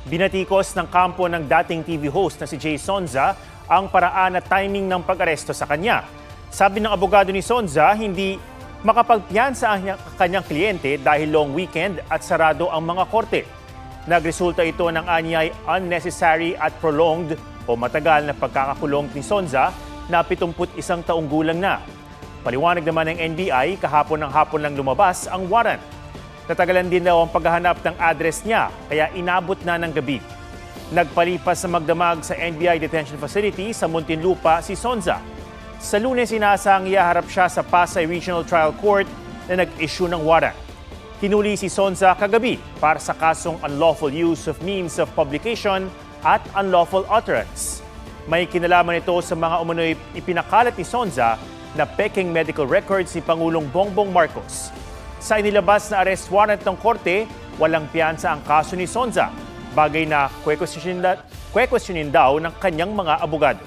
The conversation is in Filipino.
Binatikos ng kampo ng dating TV host na si Jay Sonza ang paraan at timing ng pag-aresto sa kanya. Sabi ng abogado ni Sonza, hindi makapagpiyansa ang kanyang kliyente dahil long weekend at sarado ang mga korte. Nagresulta ito ng anyay unnecessary at prolonged o matagal na pagkakakulong ni Sonza na 71 taong gulang na. Paliwanag naman ng NBI, kahapon ng hapon lang lumabas ang warrant. Natagalan din daw ang paghahanap ng address niya, kaya inabot na ng gabi. Nagpalipas sa magdamag sa NBI Detention Facility sa Muntinlupa si Sonza. Sa Lunes, inasang ihaharap siya sa Pasay Regional Trial Court na nag-issue ng warrant. Hinuli si Sonza kagabi para sa kasong unlawful use of means of publication at unlawful utterance. May kinalaman ito sa mga umano'y ipinakalat ni Sonza na peking medical records ni Pangulong Bongbong Marcos. Sa inilabas na arrest warrant ng korte, walang piyansa ang kaso ni Sonza, bagay na kwestiyonin daw ng kanyang mga abogado.